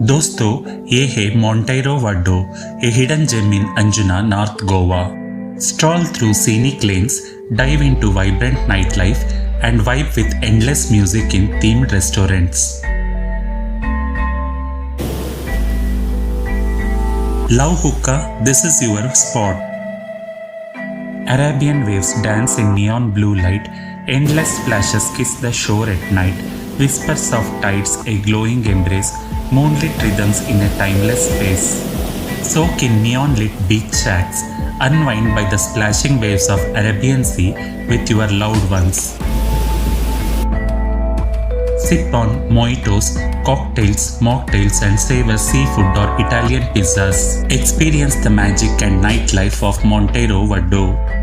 दोस्तों, ये है Monteiro Vaddo, a hidden gem in Anjuna, North Goa. Stroll through scenic lanes, dive into vibrant nightlife, and vibe with endless music in themed restaurants. Love hookah? This is your spot. Arabian waves dance in neon blue light, endless splashes kiss the shore at night, whispers of tides a glowing embrace, moonlit rhythms in a timeless space. Soak in neon-lit beach shacks, unwind by the splashing waves of Arabian Sea with your loved ones. Sip on mojitos, cocktails, mocktails and savor seafood or Italian pizzas. Experience the magic and nightlife of Monteiro Vaddo.